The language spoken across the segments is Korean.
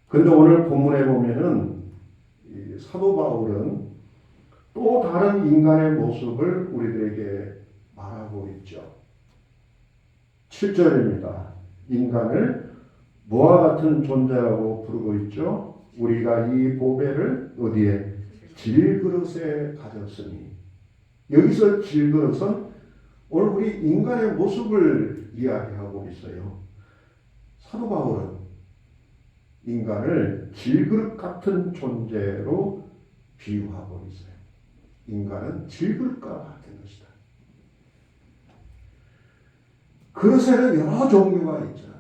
근데 오늘 본문에 보면은 이 사도 바울은 또 다른 인간의 모습을 우리들에게 말하고 있죠. 7절입니다. 인간을 뭐와 같은 존재라고 부르고 있죠? 우리가 이 보배를 어디에? 질그릇에 가졌으니. 여기서 질그릇은 오늘 우리 인간의 모습을 이야기하고 있어요. 사도 바울은 인간을 질그릇 같은 존재로 비유하고 있어요. 인간은 질그릇과 같은 것이다. 그릇에는 여러 종류가 있잖아요.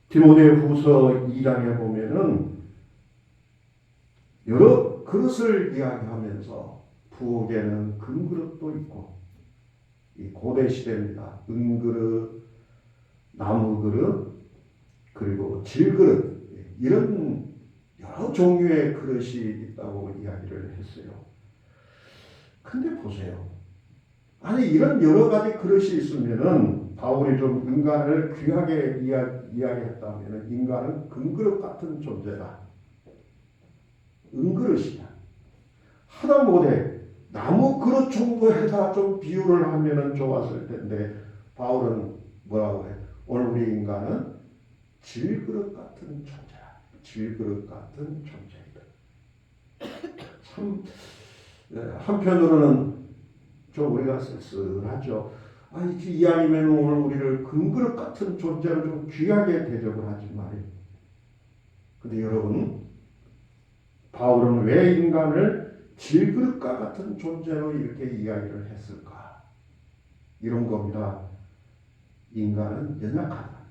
디모데후서 2장에 보면은 여러 그릇을 이야기하면서 부엌에는 금그릇도 있고, 이 고대 시대입니다. 은그릇, 나무그릇, 그리고 질그릇, 이런 여러 종류의 그릇이 있다고 이야기를 했어요. 근데 보세요. 아니 이런 여러 가지 그릇이 있으면은 바울이 좀 인간을 귀하게 이야기했다면 인간은 금그릇 같은 존재다. 은그릇이다. 하다못해 나무 그릇 정도에다 좀 비유를 하면은 좋았을 텐데 바울은 뭐라고 해? 오늘 우리 인간은 질그릇 같은 존재다. 질그릇 같은 존재이다. 참 한편으로는 좀 우리가 쓸쓸하죠. 이왕이면 오늘 우리를 금그릇 같은 존재로 좀 귀하게 대접을 하지 말이에요. 근데 여러분, 바울은 왜 인간을 질그릇과 같은 존재로 이렇게 이야기를 했을까? 이런 겁니다. 인간은 연약하다.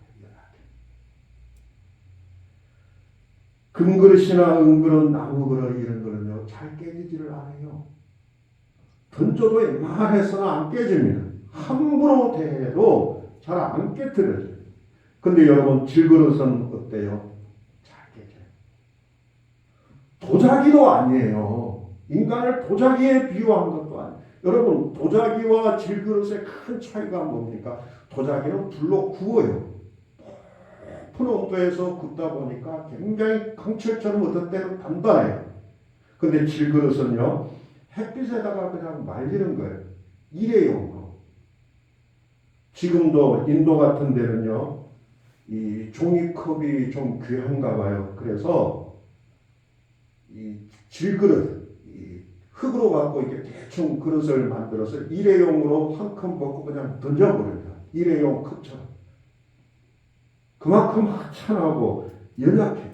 금그릇이나 은그릇, 나무그릇 이런 거는요 잘 깨지지를 않아요. 던져도 웬만해서는 안 깨집니다. 함부로 대해도 잘 안 깨트려져요. 근데 여러분 질그릇은 어때요? 잘 깨져요. 도자기도 아니에요. 인간을 도자기에 비유한 것도 아니에요. 여러분 도자기와 질그릇의 큰 차이가 뭡니까? 도자기는 불로 구워요. 높은 온도에서 굽다 보니까 굉장히 강철처럼 어떤 때는 단단해요. 근데 질그릇은요 햇빛에다가 그냥 말리는 거예요. 일회용으로. 지금도 인도 같은 데는요 이 종이컵이 좀 귀한가 봐요. 그래서 이 질그릇, 이 흙으로 갖고 이렇게 대충 그릇을 만들어서 일회용으로 한 컵 먹고 그냥 던져버립니다. 일회용 컵처럼. 그만큼 하찮하고 연약해요.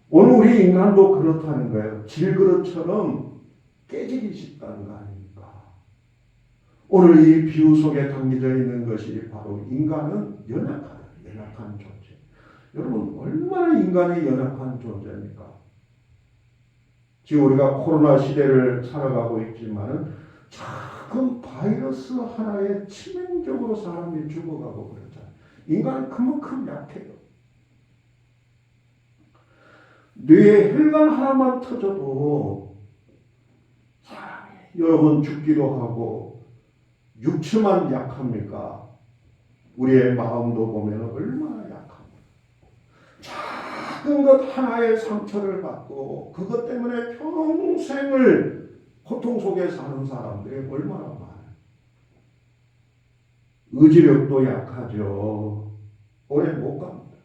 오늘 우리 인간도 그렇다는 거예요. 질그릇처럼 깨지기 쉽다는 거 아닙니까? 오늘 이 비유 속에 담겨져 있는 것이 바로 인간은 연약하다. 연약한 존재. 여러분 얼마나 인간이 연약한 존재입니까? 지금 우리가 코로나 시대를 살아가고 있지만 작은 바이러스 하나에 치명적으로 사람이 죽어가고 그러잖아요. 인간은 그만큼 약해요. 뇌에 혈관 하나만 터져도 사람이 여러분 죽기도 하고 육체만 약합니까? 우리의 마음도 보면 얼마나 약합니까? 작은 것 하나의 상처를 받고 그것 때문에 평생을 고통 속에 사는 사람들이 얼마나 많아요. 의지력도 약하죠. 오래 못 갑니다.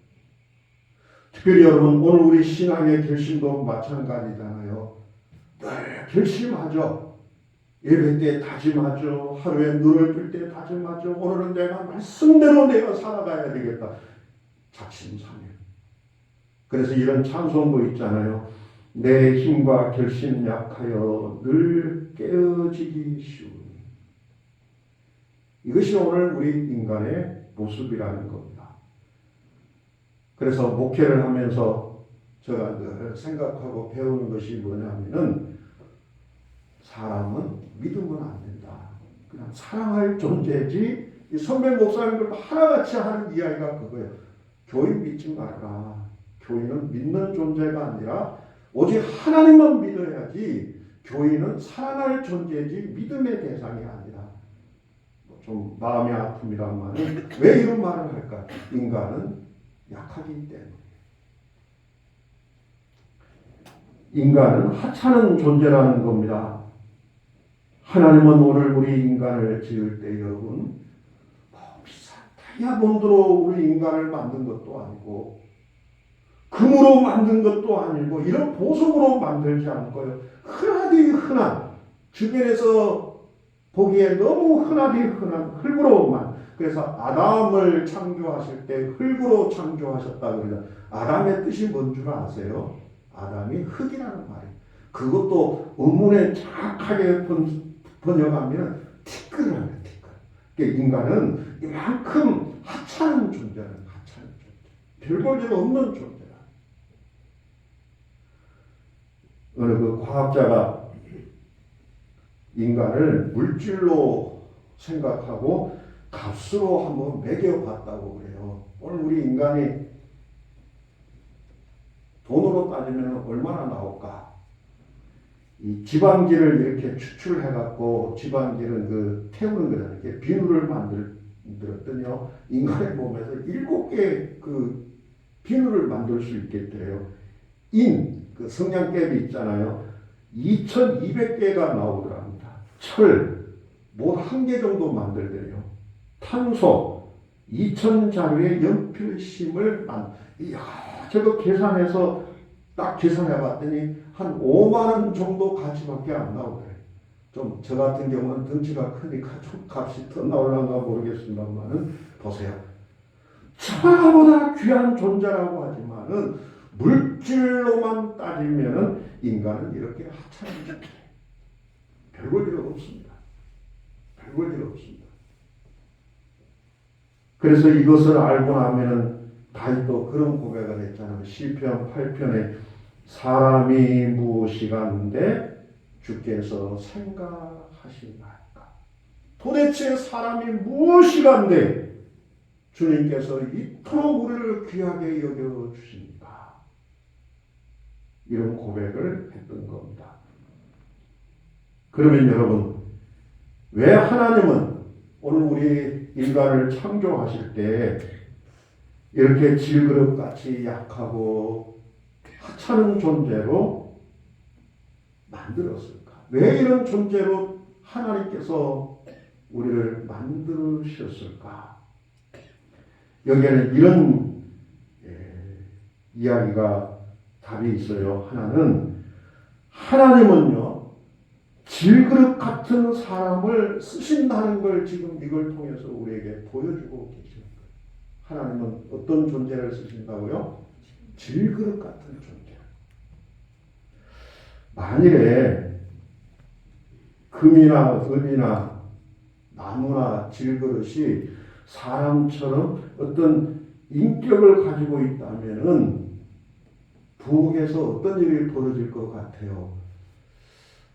특별히 여러분 오늘 우리 신앙의 결심도 마찬가지잖아요. 늘 결심하죠. 예배 때 다짐하죠. 하루에 눈을 뜰 때 다짐하죠. 오늘은 내가 말씀대로 내가 살아가야 되겠다. 작심삼일. 그래서 이런 찬송도 있잖아요. 내 힘과 결심 약하여 늘 깨어지기 쉬우니. 이것이 오늘 우리 인간의 모습이라는 겁니다. 그래서 목회를 하면서 제가 늘 생각하고 배우는 것이 뭐냐면은 사람은 믿으면 안 된다. 그냥 사랑할 존재지. 이 선배 목사님들 하나같이 하는 이야기가 그거예요. 교인 믿지 말라. 교인은 믿는 존재가 아니라 오직 하나님만 믿어야지. 교인은 사랑할 존재지 믿음의 대상이 아니라. 좀 마음이 아픕니다만 왜 이런 말을 할까? 인간은 약하기 때문에. 인간은 하찮은 존재라는 겁니다. 하나님은 오늘 우리 인간을 지을 때 여러분 비싼 다이아몬드로 우리 인간을 만든 것도 아니고 금으로 만든 것도 아니고 이런 보석으로 만들지 않고요. 흔하디 흔한 주변에서 보기에 너무 흔하디 흔한 흙으로만. 그래서 아담을 창조하실 때 흙으로 창조하셨다 그러죠. 아담의 뜻이 뭔 줄 아세요? 아담이 흙이라는 말이에요. 그것도 의문에 정확하게 번역하면 티끌이라는 티끌. 그러니까 인간은 이만큼 하찮은 존재는 하찮은 존재. 별 볼 일 없는 존재라. 어느 그 과학자가 인간을 물질로 생각하고 값으로 한번 매겨봤다고 그래요. 오늘 우리 인간이 돈으로 따지면 얼마나 나올까? 이 지방지를 이렇게 추출해갖고 지방지는 그 태우는 거잖아요. 이렇게 비누를 만들었더니요. 인간의 몸에서 7개 그 비누를 만들 수 있겠더래요. 그 성냥개비 있잖아요. 2200개가 나오더랍니다. 철, 뭐 1개 정도 만들더래요. 탄소, 2000자루의 연필심을 이야, 저거 계산해서 딱 계산해 봤더니 한 5만 원 정도 가치밖에 안 나오더래요. 좀 저 같은 경우는 덩치가 크니까 좀 값이 더 나올란가 모르겠습니다만은 보세요. 천하보다 귀한 존재라고 하지만은 물질로만 따지면은 인간은 이렇게 하찮은 존재. 별볼 일 없습니다. 별볼 일 없습니다. 그래서 이것을 알고 나면은 다윗도 그런 고백을 했잖아요. 시편 8편에 사람이 무엇이가 한데 주께서 생각하시나이까. 도대체 사람이 무엇이가 한데 주님께서 이토록 우리를 귀하게 여겨주십니까? 이런 고백을 했던 겁니다. 그러면 여러분, 왜 하나님은 오늘 우리 인간을 창조하실 때 이렇게 질그릇같이 약하고 하찮은 존재로 만들었을까? 왜 이런 존재로 하나님께서 우리를 만드셨을까? 여기에는 이런 이야기가 답이 있어요. 하나님은요, 질그릇 같은 사람을 쓰신다는 걸 지금 이걸 통해서 우리에게 보여주고 계십니다. 하나님은 어떤 존재를 쓰신다고요? 질그릇 같은 존재. 만일에 금이나 은이나 나무나 질그릇이 사람처럼 어떤 인격을 가지고 있다면은 부엌에서 어떤 일이 벌어질 것 같아요?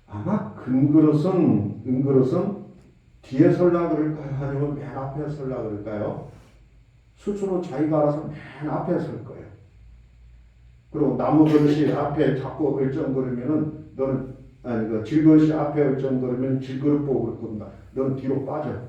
아마 은그릇은 뒤에 설라 그럴까요? 아니면 맨 앞에 설라 그럴까요? 스스로 자기가 알아서 맨 앞에 설 거예요. 그리고 나무 그릇이 앞에 자꾸 얼쩡거리면은 그 질그릇이 앞에 얼쩡거리면 질그릇 보고 그럴 겁니다. 너는 뒤로 빠져.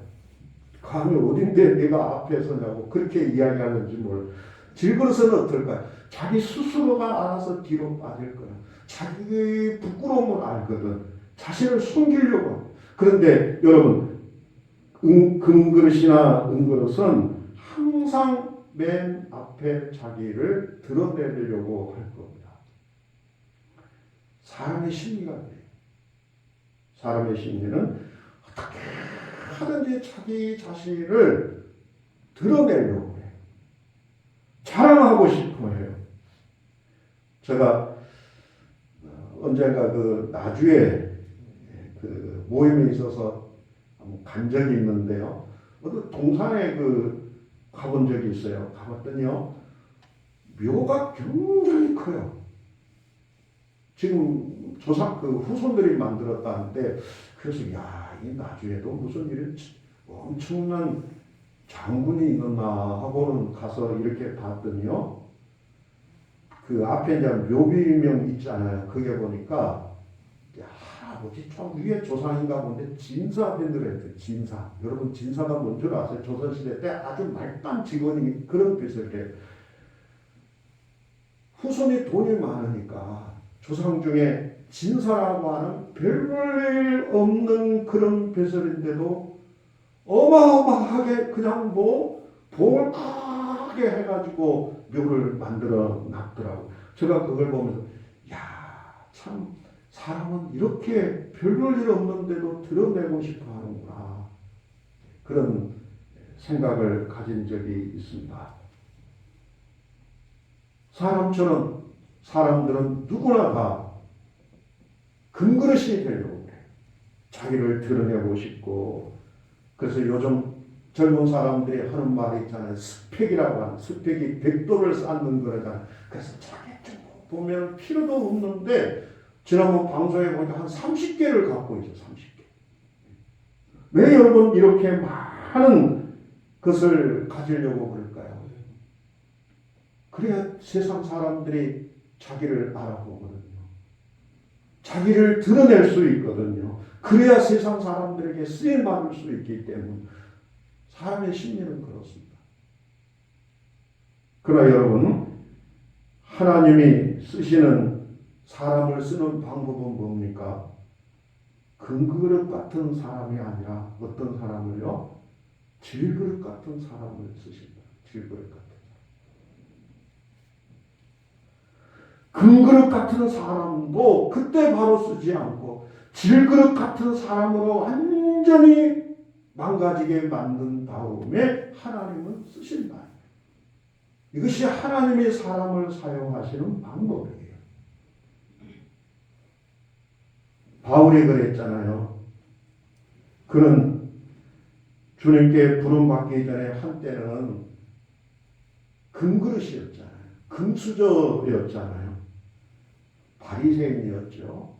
감이 어딘데 내가 앞에 서냐고 그렇게 이야기하는지 몰라. 질그릇은 어떨까요? 자기 스스로가 알아서 뒤로 빠질 거야. 자기 부끄러움을 알거든. 자신을 숨기려고. 그런데 여러분, 금그릇이나 은그릇은 항상 맨 앞에 자기를 드러내려고 할 겁니다. 사람의 심리가 그래요. 사람의 심리는 어떻게 하든지 자기 자신을 드러내려고 해요. 자랑하고 싶어 해요. 제가 언젠가 그 나주에 그 모임에 있어서 간 적이 있는데요. 어떤 동산에 가본 적이 있어요. 가봤더니요. 묘가 굉장히 커요. 지금 후손들이 만들었다는데, 그래서 이 나주에도 무슨 이런 엄청난 장군이 있었나 하고는 가서 이렇게 봤더니요. 그 앞에 이제 묘비명 있잖아요. 그게 보니까 아버지 저 위에 조상인가 본데 진사 밴드를 진사. 여러분 진사가 뭔 줄 아세요? 조선시대 때 아주 말단 직원이 그런 빚을 해. 후손이 돈이 많으니까 조상 중에 진사라고 하는 별볼 없는 그런 배설인데도 어마어마하게 그냥 뭐 봉을 크게 해가지고 묘를 만들어 놨더라고. 제가 그걸 보면서 야, 참 사람은 이렇게 별볼 일 없는데도 드러내고 싶어 하는구나. 그런 생각을 가진 적이 있습니다. 사람처럼 사람들은 누구나 다 금그릇이 되려고 그래. 자기를 드러내고 싶고. 그래서 요즘 젊은 사람들이 하는 말이 있잖아요. 스펙이라고 하는, 스펙이 100도를 쌓는 거잖아요. 그래서 자기 좀 보면 필요도 없는데 지난번 방송에 보니까 한 30개를 갖고 있죠. 30개. 왜 여러분 이렇게 많은 것을 가지려고 그럴까요? 그래야 세상 사람들이 자기를 알아보거든요. 자기를 드러낼 수 있거든요. 그래야 세상 사람들에게 쓰임받을 수 있기 때문에 사람의 심리는 그렇습니다. 그러나 여러분, 하나님이 쓰시는 사람을 쓰는 방법은 뭡니까? 금그릇 같은 사람이 아니라 어떤 사람을요? 질그릇 같은 사람을 쓰신다. 질그릇 같은 사람. 금그릇 같은 사람도 그때 바로 쓰지 않고 질그릇 같은 사람으로 완전히 망가지게 만든 다음에 하나님은 쓰신다. 이것이 하나님이 사람을 사용하시는 방법이에요. 바울이 그랬잖아요. 그는 주님께 부름받기 전에 한때는 금그릇이었잖아요. 금수저였잖아요. 바리새인이었죠.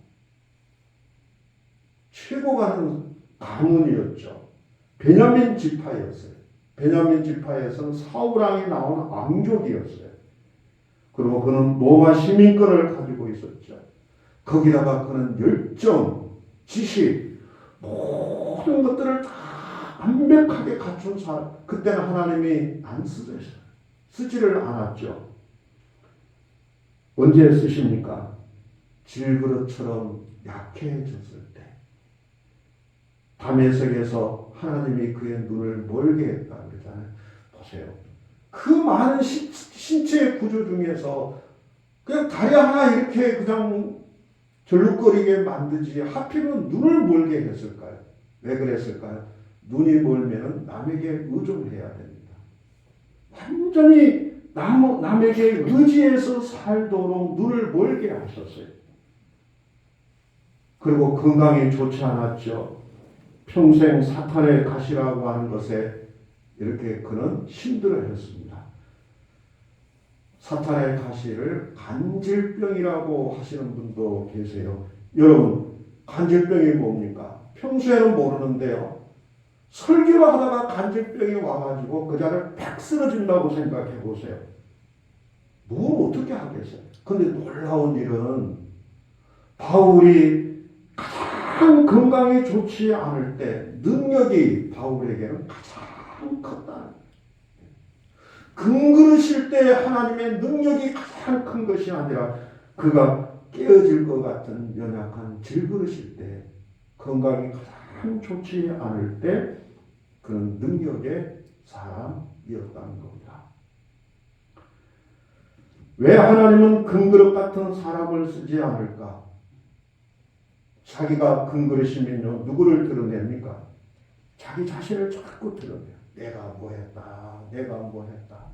최고 가는 가문이었죠. 베냐민 지파였어요. 베냐민 지파에서는 사울왕이 나온 왕족이었어요. 그리고 그는 로마 시민권을 가지고 있었죠. 거기다가 그는 열정, 지식, 모든 것들을 다 완벽하게 갖춘 사람. 그때는 하나님이 안 쓰셨어요. 쓰지를 않았죠. 언제 쓰십니까? 질그릇처럼 약해졌을 때. 다메섹에서 하나님이 그의 눈을 멀게 했다 그러잖아요. 보세요. 그 많은 신체의 구조 중에서 그냥 다리 하나 이렇게 그냥 절룩거리게 만들지 하필은 눈을 멀게 했을까요? 왜 그랬을까요? 눈이 멀면 남에게 의존해야 됩니다. 완전히 남에게 의지해서 살도록 눈을 멀게 하셨어요. 그리고 건강이 좋지 않았죠. 평생 사탄의 가시라고 하는 것에 이렇게 그는 힘들어했습니다. 사탄의 가시를 간질병이라고 하시는 분도 계세요. 여러분, 간질병이 뭡니까? 평소에는 모르는데요. 설교를 하다가 간질병이 와가지고 그 자를 팍 쓰러진다고 생각해 보세요. 뭘 어떻게 하겠어요? 근데 놀라운 일은 바울이 가장 건강이 좋지 않을 때 능력이 바울에게는 가장 컸다. 금그릇일 때 하나님의 능력이 가장 큰 것이 아니라 그가 깨어질 것 같은 연약한 질그릇일 때 건강이 가장 좋지 않을 때 그는 능력의 사람이었다는 겁니다. 왜 하나님은 금그릇 같은 사람을 쓰지 않을까? 자기가 금그릇이면요 누구를 드러냅니까? 자기 자신을 자꾸 드러내요. 내가 뭐 했다. 내가 뭐 했다.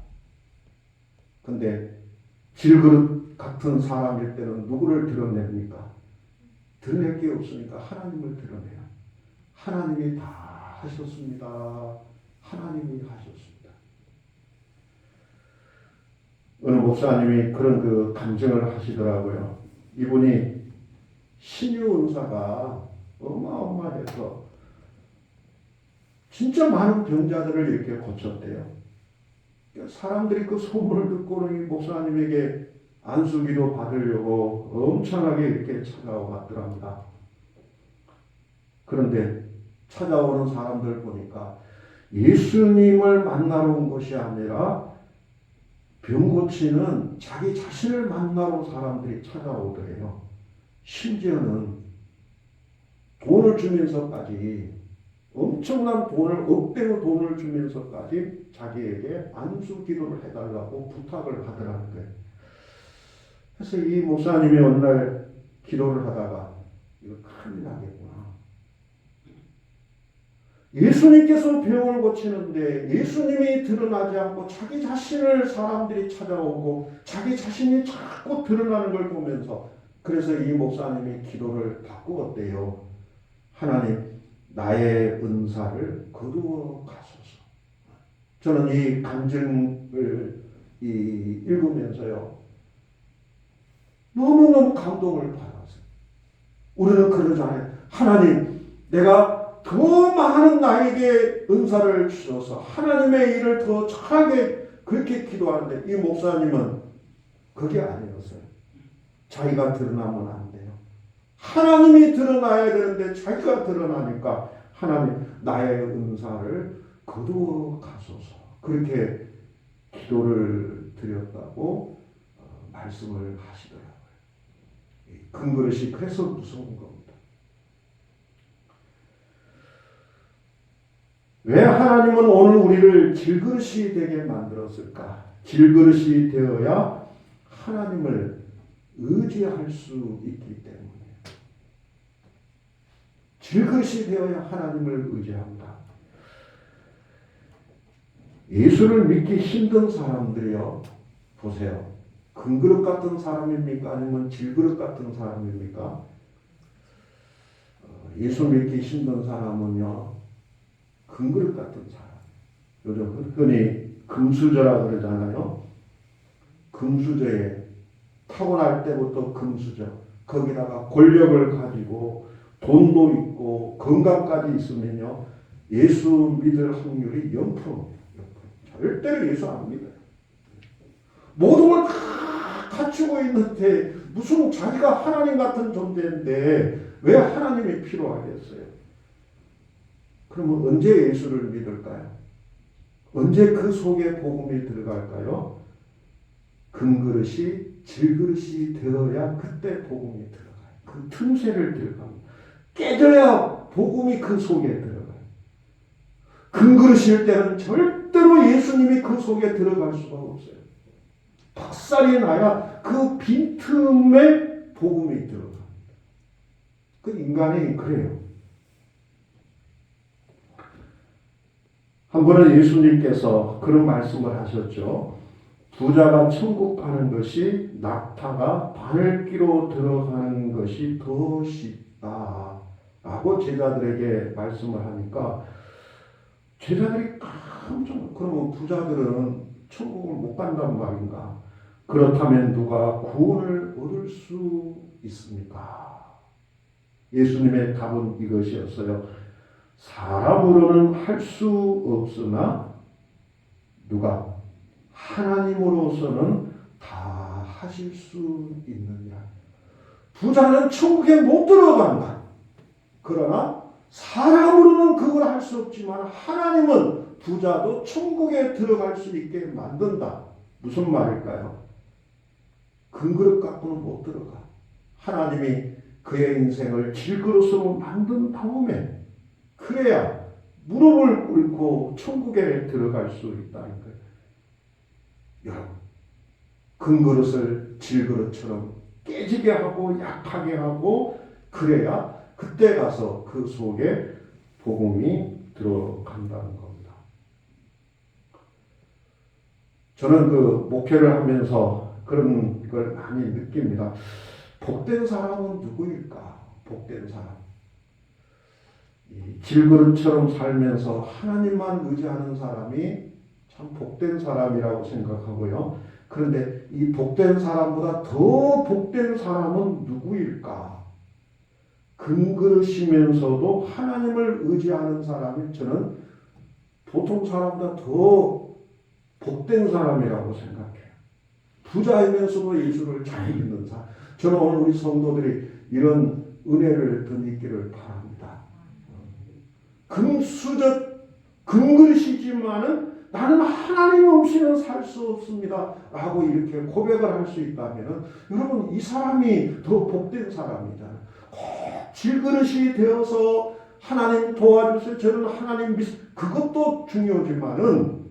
근데 질그릇 같은 사람일 때는 누구를 드러냅니까? 드러낼 게 없으니까 하나님을 드러내요. 하나님이 다 하셨습니다. 하나님이 하셨습니다. 어느 목사님이 그런 그 감정을 하시더라고요. 이분이 신유 은사가 어마어마해서 진짜 많은 병자들을 이렇게 고쳤대요. 사람들이 그 소문을 듣고는 이 목사님에게 안수기도 받으려고 엄청나게 이렇게 찾아왔더랍니다. 그런데 찾아오는 사람들 보니까 예수님을 만나러 온 것이 아니라 병 고치는 자기 자신을 만나러 사람들이 찾아오더래요. 심지어는 돈을 주면서까지, 엄청난 돈을, 억대의 돈을 주면서까지 자기에게 안수 기도를 해달라고 부탁을 하더라는 거예요. 그래서 이 목사님이 어느 날 기도를 하다가 이거 큰일 나겠구나. 예수님께서 병을 고치는데 예수님이 드러나지 않고 자기 자신을 사람들이 찾아오고 자기 자신이 자꾸 드러나는 걸 보면서, 그래서 이 목사님이 기도를 바꾸었대요. 하나님, 나의 은사를 거두어 가소서. 저는 이 간증을 읽으면서요, 너무너무 감동을 받았어요. 우리는 그러잖아요. 하나님, 내가 더 많은 나에게 은사를 주셔서 하나님의 일을 더 잘하게, 그렇게 기도하는데 이 목사님은 그게 아니었어요. 자기가 드러나면 안 돼요. 하나님이 드러나야 되는데 자기가 드러나니까 하나님, 나의 은사를 거두어 가소서. 그렇게 기도를 드렸다고 말씀을 하시더라고요. 금그릇이 그래서 무서운 겁니다. 왜 하나님은 오늘 우리를 질그릇이 되게 만들었을까? 질그릇이 되어야 하나님을 의지할 수 있기 때문에. 질그릇이 되어야 하나님을 의지합니다. 예수를 믿기 힘든 사람들이요, 보세요. 금그릇 같은 사람입니까? 아니면 질그릇 같은 사람입니까? 예수 믿기 힘든 사람은요, 금그릇 같은 사람. 요즘 흔히 금수저라 그러잖아요. 금수저에 타고날 때부터 금수저. 거기다가 권력을 가지고 돈도 있고 건강까지 있으면요, 예수 믿을 확률이 0%. 절대로 예수 안 믿어요. 모든 걸 다 갖추고 있는데 무슨 자기가 하나님 같은 존재인데 왜 하나님이 필요하겠어요? 그러면 언제 예수를 믿을까요? 언제 그 속에 복음이 들어갈까요? 금그릇이 질그릇이 되어야 그때 복음이 들어가요. 그 틈새를 들어갑니다. 깨져야 복음이 그 속에 들어가요. 금그릇일 때는 절대로 예수님이 그 속에 들어갈 수가 없어요. 박살이 나야 그 빈틈에 복음이 들어갑니다. 그 인간이 그래요. 한 번은 예수님께서 그런 말씀을 하셨죠. 부자가 천국 가는 것이 낙타가 바늘기로 들어가는 것이 더 쉽다 라고 제자들에게 말씀을 하니까 제자들이 깜짝, 그러면 부자들은 천국을 못 간단 말인가? 그렇다면 누가 구원을 얻을 수 있습니까? 예수님의 답은 이것이었어요. 사람으로는 할 수 없으나 누가 하나님으로서는 다 하실 수 있느냐. 부자는 천국에 못 들어간다. 그러나 사람으로는 그걸 할 수 없지만 하나님은 부자도 천국에 들어갈 수 있게 만든다. 무슨 말일까요? 금그릇 갖고는 못 들어가. 하나님이 그의 인생을 질그릇으로 만든 다음에 그래야 무릎을 꿇고 천국에 들어갈 수 있다는 거예요. 여러분, 금그릇을 질그릇처럼 깨지게 하고 약하게 하고 그래야 그때 가서 그 속에 복음이 들어간다는 겁니다. 저는 그 목회를 하면서 그런 걸 많이 느낍니다. 복된 사람은 누구일까? 복된 사람. 이 질그릇처럼 살면서 하나님만 의지하는 사람이 참 복된 사람이라고 생각하고요. 그런데 이 복된 사람보다 더 복된 사람은 누구일까? 금그릇이면서도 하나님을 의지하는 사람이 저는 보통 사람보다 더 복된 사람이라고 생각해요. 부자이면서도 예수를 잘 믿는 사람. 저는 오늘 우리 성도들이 이런 은혜를 덧입기를 바랍니다. 금그릇이지만은 나는 하나님 없이는 살 수 없습니다 라고 이렇게 고백을 할 수 있다면 여러분 이 사람이 더 복된 사람이잖아요. 꼭 질그릇이 되어서 하나님 도와주세요, 저는 하나님 그것도 중요하지만은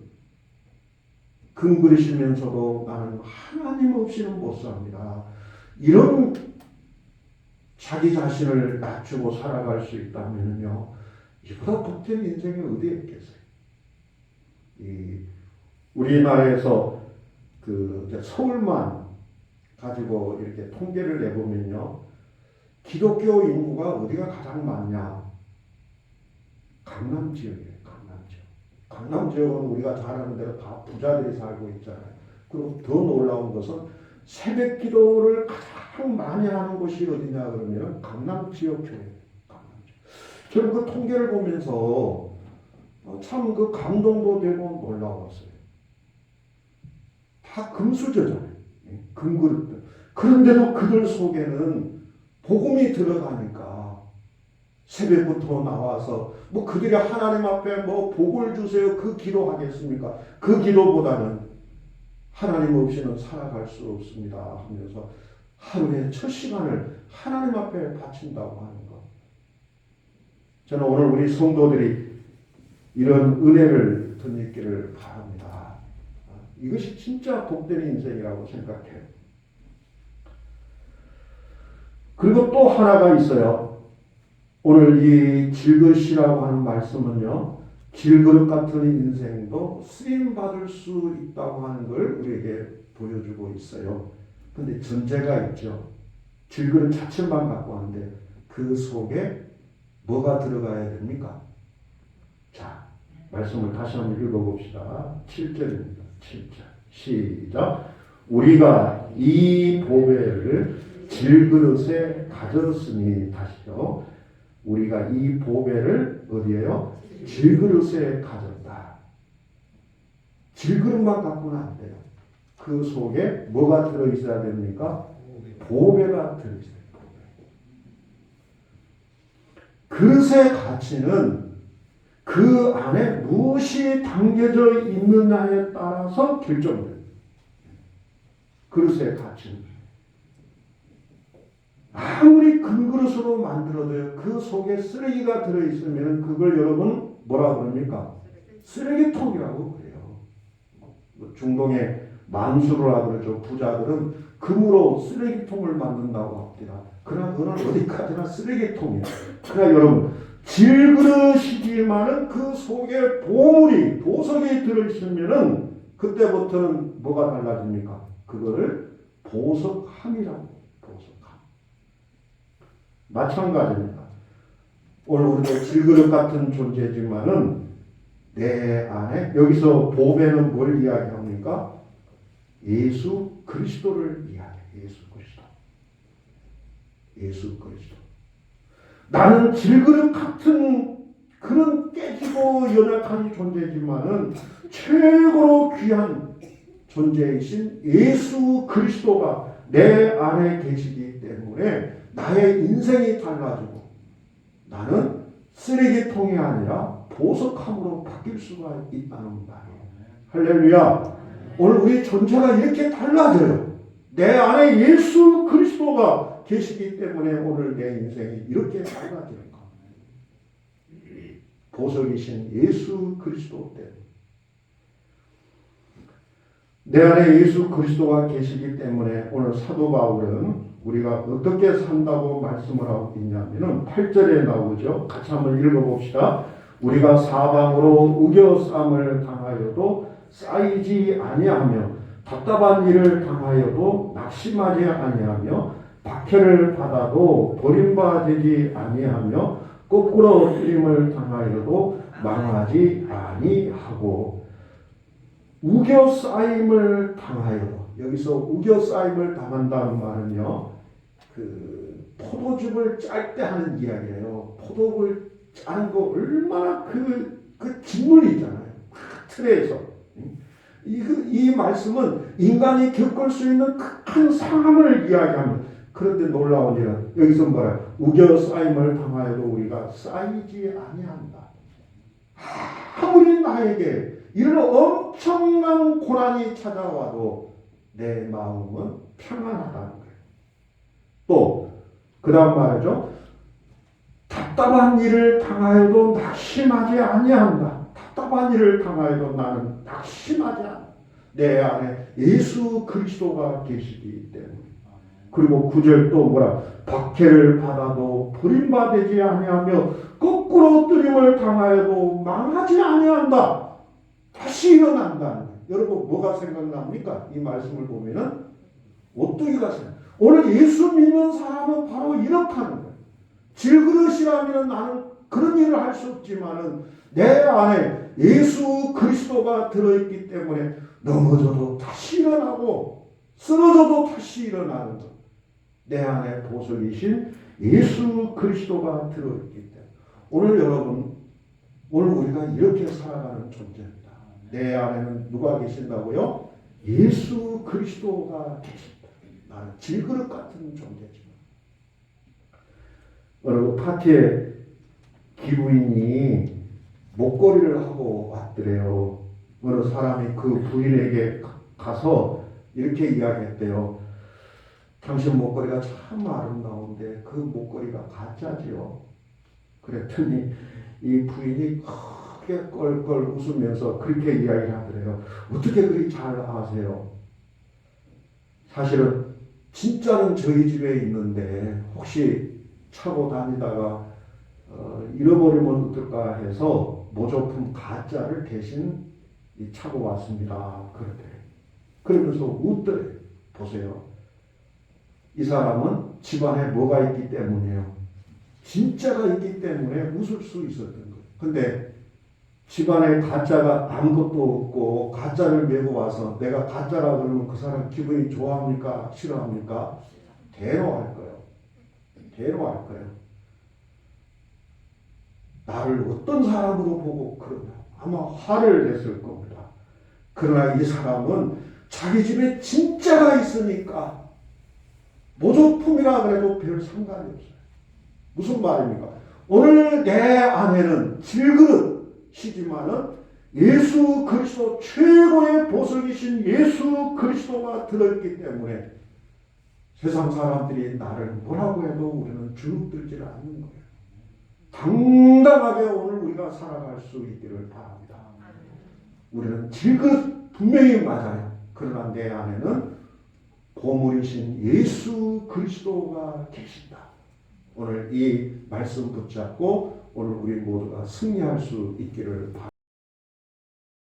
금그릇이면서도 나는 하나님 없이는 못 삽니다. 이런 자기 자신을 낮추고 살아갈 수 있다면요, 이보다 복된 인생이 어디에 있겠어요? 우리나라에서 서울만 가지고 이렇게 통계를 내보면요, 기독교 인구가 어디가 가장 많냐? 강남 지역이에요. 강남 지역은 우리가 잘 아는 대로 다 부자들이 살고 있잖아요. 그리고 더 놀라운 것은 새벽 기도를 가장 많이 하는 곳이 어디냐 그러면 강남 지역 교회예요. 저는 그 통계를 보면서 참 그 감동도 되고 놀라웠어요. 다 금수저잖아요. 금그릇들. 그런데도 그들 속에는 복음이 들어가니까 새벽부터 나와서 그들이 하나님 앞에 복을 주세요 그 기도하겠습니까? 그 기도보다는 하나님 없이는 살아갈 수 없습니다 하면서 하루의 첫 시간을 하나님 앞에 바친다고 하는 것. 저는 오늘 우리 성도들이 이런 은혜를 덧입기를 바랍니다. 이것이 진짜 복된 인생이라고 생각해요. 그리고 또 하나가 있어요. 오늘 이 질그릇이라고 하는 말씀은요, 질그릇 같은 인생도 쓰임받을 수 있다고 하는 걸 우리에게 보여주고 있어요. 근데 전제가 있죠. 질그릇 자체만 갖고 왔는데 그 속에 뭐가 들어가야 됩니까? 자, 말씀을 다시 한번 읽어봅시다. 7절입니다. 7절. 시작. 우리가 이 보배를 질그릇에 가졌으니, 다시요. 우리가 이 보배를 어디에요? 질그릇에 가졌다. 질그릇만 갖고는 안 돼요. 그 속에 뭐가 들어있어야 됩니까? 보배가 들어있어요. 그릇의 가치는 그 안에 무엇이 담겨져 있느냐에 따라서 결정돼요. 그릇의 가치는. 아무리 금그릇으로 만들어도요, 그 속에 쓰레기가 들어있으면 그걸 여러분 뭐라 그럽니까? 쓰레기통이라고 그래요. 중동의 만수르라 그러죠. 부자들은 금으로 쓰레기통을 만든다고 합니다. 그러나 그건 어디까지나 쓰레기통이에요. 그러나 여러분, 질그릇이지만은 그 속에 보물이, 보석이 들어있으면은 그때부터는 뭐가 달라집니까? 그거를 보석함이라고. 보석함. 마찬가지입니다. 오늘 우리도 질그릇 같은 존재지만은 내 안에, 여기서 보배는 뭘 이야기합니까? 예수 그리스도를 이야기해요. 예수 그리스도. 나는 질그릇 같은 그런 깨지고 연약한 존재지만은 최고로 귀한 존재이신 예수 그리스도가 내 안에 계시기 때문에 나의 인생이 달라지고 나는 쓰레기통이 아니라 보석함으로 바뀔 수가 있다는 말이에요. 할렐루야. 오늘 우리 존재가 이렇게 달라져요. 내 안에 예수 그리스도가 계시기 때문에 오늘 내 인생이 이렇게 달라지는 겁니다. 보석이신 예수 그리스도 때문에. 내 안에 예수 그리스도가 계시기 때문에 오늘 사도 바울은 우리가 어떻게 산다고 말씀을 하고 있냐면은 8절에 나오죠. 같이 한번 읽어봅시다. 우리가 사방으로 우겨쌈을 당하여도 쌓이지 아니하며 답답한 일을 당하여도 낙심하지 아니하며 박해를 받아도 버림받지 아니하며 거꾸로 엎드림을 당하여도 망하지 아니하고 우겨싸임을 당하여도, 여기서 우겨싸임을 당한다는 말은요, 포도즙을 짤 때 하는 이야기예요. 포도를 짜는 거 얼마나 그 직물이 있잖아요. 틀에서. 이 말씀은 인간이 겪을 수 있는 큰 상함을 이야기합니다. 그런데 놀라운 일은 여기서 뭐라? 우겨싸임을 당하여도 우리가 쌓이지 아니한다. 아무리 나에게 이런 엄청난 고난이 찾아와도 내 마음은 평안하다는 거예요. 또 그 다음 말이죠. 답답한 일을 당하여도 낙심하지 아니한다. 답답한 일을 당하여도 나는 낙심하지 않는다. 내 안에 예수 그리스도가 계시기 때문에. 그리고 9절 또 뭐라? 박해를 받아도 버림받지 아니하며 거꾸로 뜨림을 당하여도 망하지 아니한다. 다시 일어난다는 거예요. 여러분 뭐가 생각납니까? 이 말씀을 보면은 오뚜기가 생각. 오늘 예수 믿는 사람은 바로 이렇게 하는 거예요. 질그릇이라면 나는 그런 일을 할 수 없지만은 내 안에 예수 그리스도가 들어있기 때문에 넘어져도 다시 일어나고 쓰러져도 다시 일어나는 것. 내 안에 보석이신 예수 그리스도가 들어있기 때문에 오늘 여러분 오늘 우리가 이렇게 살아가는 존재입니다. 내 안에는 누가 계신다고요? 예수 그리스도가 계신다. 나는 질그릇 같은 존재지만 어느 파티에 기부인이 목걸이를 하고 왔더래요. 어느 사람이 그 부인에게 가서 이렇게 이야기했대요. 당신 목걸이가 참 아름다운데 그 목걸이가 가짜지요. 그랬더니 이 부인이 크게 껄껄 웃으면서 그렇게 이야기를 하더래요. 어떻게 그리 잘 아세요? 사실은 진짜는 저희 집에 있는데 혹시 차고 다니다가 잃어버리면 어떨까 해서 모조품 가짜를 대신 차고 왔습니다. 그러대. 그러면서 웃더래. 보세요. 이 사람은 집안에 뭐가 있기 때문에요. 진짜가 있기 때문에 웃을 수 있었던 거예요. 근데 집안에 가짜가 아무것도 없고 가짜를 메고 와서 내가 가짜라 그러면 그 사람 기분이 좋아합니까? 싫어합니까? 대노할 거예요. 대노할 거예요. 나를 어떤 사람으로 보고 그러냐. 아마 화를 냈을 겁니다. 그러나 이 사람은 자기 집에 진짜가 있으니까 모조품이라 그래도 별 상관이 없어요. 무슨 말입니까? 오늘 내 안에는 질그릇이지만은 예수 그리스도 최고의 보석이신 예수 그리스도가 들어있기 때문에 세상 사람들이 나를 뭐라고 해도 우리는 주눅들지 않는 거예요. 당당하게 오늘 우리가 살아갈 수 있기를 바랍니다. 우리는 질그릇 분명히 맞아요. 그러나 내 안에는 보물이신 예수 그리스도가 계신다. 오늘 이 말씀 붙잡고 오늘 우리 모두가 승리할 수 있기를 바랍니다.